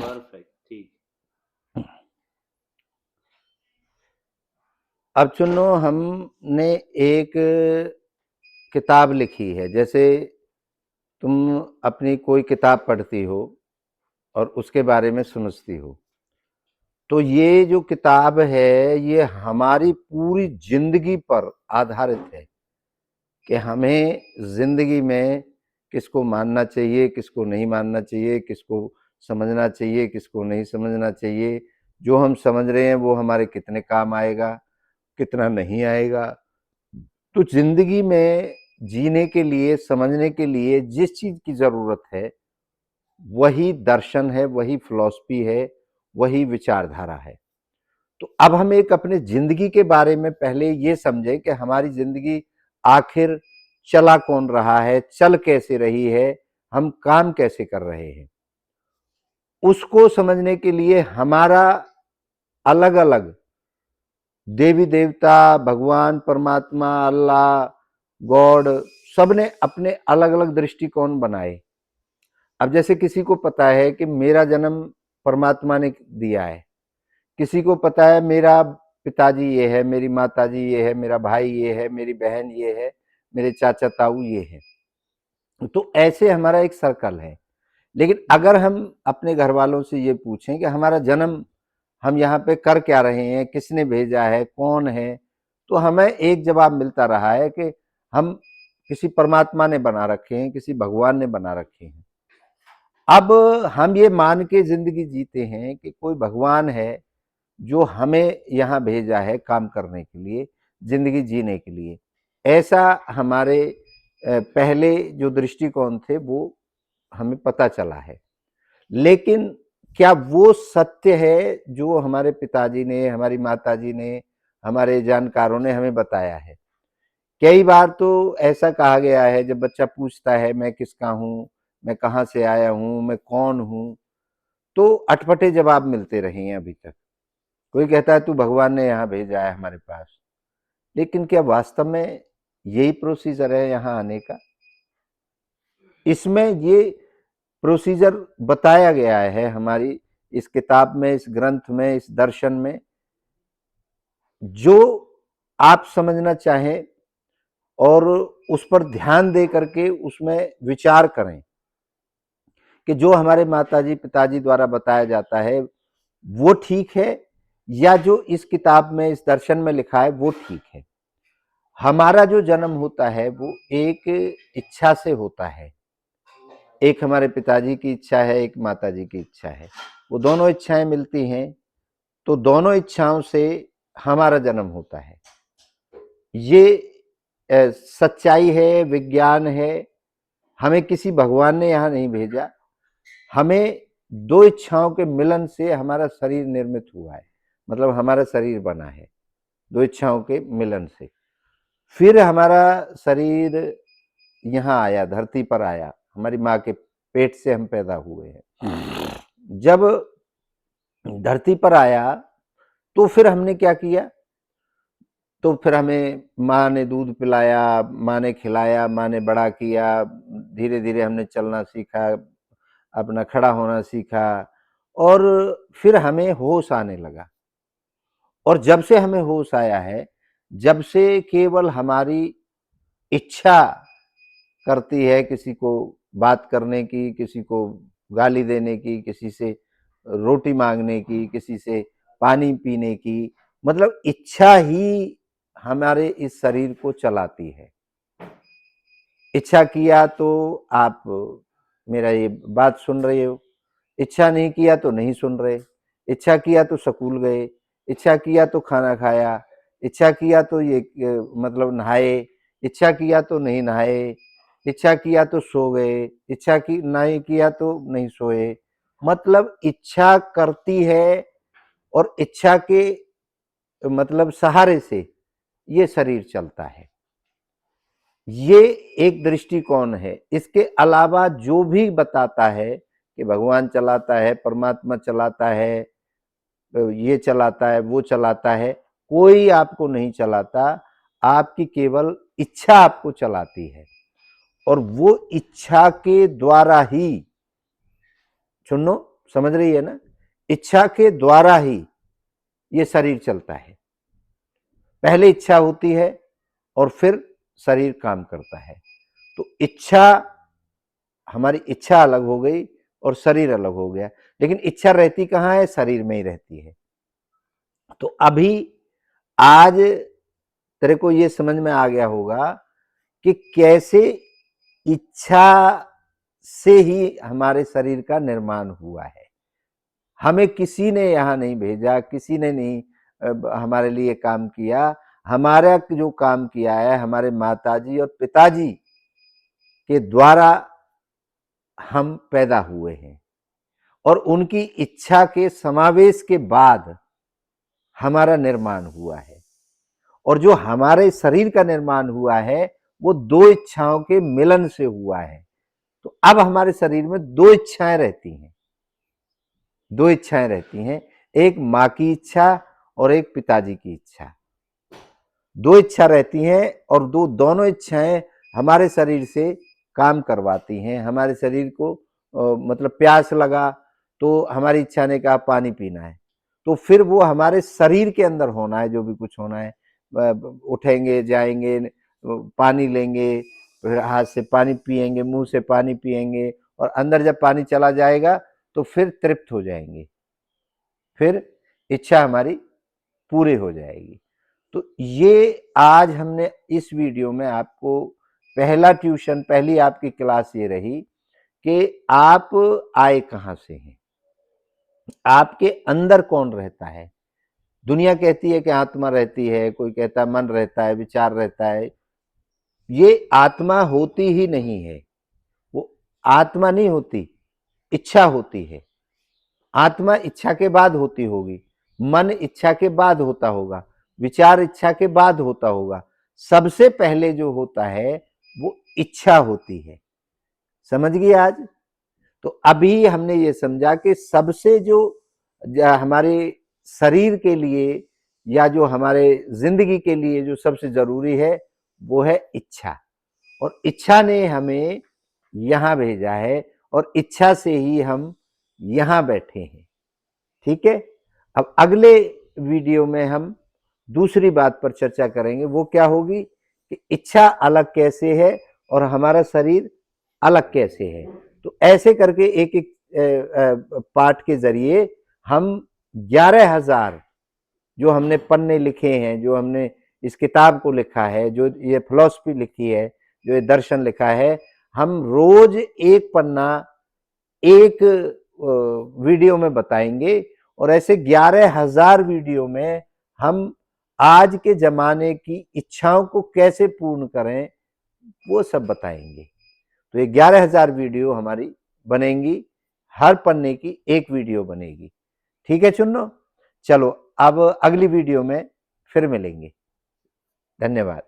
Perfect, ठीक। अब सुनो, हमने एक किताब लिखी है। जैसे तुम अपनी कोई किताब पढ़ती हो और उसके बारे में समझती हो, तो ये जो किताब है ये हमारी पूरी जिंदगी पर आधारित है कि हमें जिंदगी में किसको मानना चाहिए, किसको नहीं मानना चाहिए, किसको समझना चाहिए, किसको नहीं समझना चाहिए। जो हम समझ रहे हैं वो हमारे कितने काम आएगा, कितना नहीं आएगा। तो जिंदगी में जीने के लिए, समझने के लिए जिस चीज की जरूरत है वही दर्शन है, वही फिलॉसफी है, वही विचारधारा है। तो अब हम एक अपने जिंदगी के बारे में पहले ये समझे कि हमारी जिंदगी आखिर चला कौन रहा है, चल कैसे रही है, हम काम कैसे कर रहे हैं। उसको समझने के लिए हमारा अलग अलग देवी देवता, भगवान, परमात्मा, अल्लाह, गॉड, सबने अपने अलग अलग दृष्टिकोण बनाए। अब जैसे किसी को पता है कि मेरा जन्म परमात्मा ने दिया है, किसी को पता है मेरा पिताजी ये है, मेरी माताजी ये है, मेरा भाई ये है, मेरी बहन ये है, मेरे चाचा ताऊ ये है। तो ऐसे हमारा एक सर्कल है। लेकिन अगर हम अपने घर वालों से ये पूछें कि हमारा जन्म, हम यहाँ पे कर क्या रहे हैं, किसने भेजा है, कौन है, तो हमें एक जवाब मिलता रहा है कि हम किसी परमात्मा ने बना रखे हैं, किसी भगवान ने बना रखे हैं। अब हम ये मान के जिंदगी जीते हैं कि कोई भगवान है जो हमें यहाँ भेजा है काम करने के लिए, जिंदगी जीने के लिए। ऐसा हमारे पहले जो दृष्टिकोण थे वो हमें पता चला है। लेकिन क्या वो सत्य है जो हमारे पिताजी ने, हमारी माताजी ने, हमारे जानकारों ने हमें बताया है? कई बार तो ऐसा कहा गया है, जब बच्चा पूछता है मैं किसका हूँ, मैं कहाँ से आया हूँ, मैं कौन हूँ, तो अटपटे जवाब मिलते रहे हैं अभी तक। कोई कहता है तू भगवान ने यहाँ भेजा है हमारे पास। लेकिन क्या वास्तव में यही प्रोसीजर है यहाँ आने का? इसमें ये प्रोसीजर बताया गया है हमारी इस किताब में, इस ग्रंथ में, इस दर्शन में। जो आप समझना चाहें और उस पर ध्यान दे करके उसमें विचार करें कि जो हमारे माताजी पिताजी द्वारा बताया जाता है वो ठीक है, या जो इस किताब में, इस दर्शन में लिखा है वो ठीक है। हमारा जो जन्म होता है वो एक इच्छा से होता है। एक हमारे पिताजी की इच्छा है, एक माताजी की इच्छा है। वो दोनों इच्छाएं मिलती हैं तो दोनों इच्छाओं से हमारा जन्म होता है। ये सच्चाई है, विज्ञान है। हमें किसी भगवान ने यहाँ नहीं भेजा। हमें दो इच्छाओं के मिलन से हमारा शरीर निर्मित हुआ है, मतलब हमारा शरीर बना है दो इच्छाओं के मिलन से। फिर हमारा शरीर यहाँ आया, धरती पर आया, हमारी माँ के पेट से हम पैदा हुए हैं। जब धरती पर आया तो फिर हमने क्या किया? तो फिर हमें माँ ने दूध पिलाया, माँ ने खिलाया, माँ ने बड़ा किया। धीरे धीरे हमने चलना सीखा, अपना खड़ा होना सीखा, और फिर हमें होश आने लगा। और जब से हमें होश आया है, जब से केवल हमारी इच्छा करती है किसी को बात करने की, किसी को गाली देने की, किसी से रोटी मांगने की, किसी से पानी पीने की, मतलब इच्छा ही हमारे इस शरीर को चलाती है। इच्छा किया तो आप मेरा ये बात सुन रहे हो, इच्छा नहीं किया तो नहीं सुन रहे, इच्छा किया तो स्कूल गए, इच्छा किया तो खाना खाया, इच्छा किया तो ये मतलब नहाए, इच्छा किया तो नहीं नहाए, इच्छा किया तो सो गए, इच्छा की नहीं किया तो नहीं सोए। मतलब इच्छा करती है और इच्छा के मतलब सहारे से ये शरीर चलता है। ये एक दृष्टिकोण है। इसके अलावा जो भी बताता है कि भगवान चलाता है, परमात्मा चलाता है, ये चलाता है, वो चलाता है, कोई आपको नहीं चलाता। आपकी केवल इच्छा आपको चलाती है, और वो इच्छा के द्वारा ही, सुनो, समझ रही है ना? इच्छा के द्वारा ही ये शरीर चलता है। पहले इच्छा होती है और फिर शरीर काम करता है। तो इच्छा, हमारी इच्छा अलग हो गई और शरीर अलग हो गया, लेकिन इच्छा रहती कहाँ है? शरीर में ही रहती है। तो अभी आज तेरे को ये समझ में आ गया होगा कि कैसे इच्छा से ही हमारे शरीर का निर्माण हुआ है। हमें किसी ने यहाँ नहीं भेजा, किसी ने नहीं हमारे लिए काम किया। हमारा जो काम किया है हमारे माताजी और पिताजी के द्वारा हम पैदा हुए हैं, और उनकी इच्छा के समावेश के बाद हमारा निर्माण हुआ है। और जो हमारे शरीर का निर्माण हुआ है वो दो इच्छाओं के मिलन से हुआ है। तो अब हमारे शरीर में दो इच्छाएं रहती हैं, दो इच्छाएं रहती हैं, एक माँ की इच्छा और एक पिताजी की इच्छा। दो इच्छा रहती हैं और दोनों इच्छाएं हमारे शरीर से काम करवाती हैं। हमारे शरीर को मतलब प्यास लगा तो हमारी इच्छा ने कहा पानी पीना है, तो फिर वो हमारे शरीर के अंदर होना है, जो भी कुछ होना है। उठेंगे, जाएंगे, पानी लेंगे, फिर हाथ से पानी पिएंगे, मुंह से पानी पिएंगे, और अंदर जब पानी चला जाएगा तो फिर तृप्त हो जाएंगे, फिर इच्छा हमारी पूरी हो जाएगी। तो ये आज हमने इस वीडियो में आपको पहला ट्यूशन, पहली आपकी क्लास ये रही कि आप आए कहाँ से हैं, आपके अंदर कौन रहता है। दुनिया कहती है कि आत्मा रहती है, कोई कहता है मन रहता है, विचार रहता है। ये आत्मा होती ही नहीं है, वो आत्मा नहीं होती, इच्छा होती है। आत्मा इच्छा के बाद होती होगी, मन इच्छा के बाद होता होगा, विचार इच्छा के बाद होता होगा। सबसे पहले जो होता है वो इच्छा होती है। समझ गए आज? तो अभी हमने ये समझा कि सबसे जो हमारे शरीर के लिए या जो हमारे जिंदगी के लिए जो सबसे जरूरी है वो है इच्छा, और इच्छा ने हमें यहां भेजा है, और इच्छा से ही हम यहां बैठे हैं। ठीक है? अब अगले वीडियो में हम दूसरी बात पर चर्चा करेंगे। वो क्या होगी कि इच्छा अलग कैसे है और हमारा शरीर अलग कैसे है। तो ऐसे करके एक एक पाठ के जरिए हम 11,000 जो हमने पन्ने लिखे हैं, जो हमने इस किताब को लिखा है, जो ये फिलॉसफी लिखी है, जो ये दर्शन लिखा है, हम रोज एक पन्ना एक वीडियो में बताएंगे। और ऐसे 11,000 वीडियो में हम आज के जमाने की इच्छाओं को कैसे पूर्ण करें वो सब बताएंगे। तो ये 11,000 वीडियो हमारी बनेंगी, हर पन्ने की एक वीडियो बनेगी। ठीक है चुन्नो? चलो अब अगली वीडियो में फिर मिलेंगे। धन्यवाद।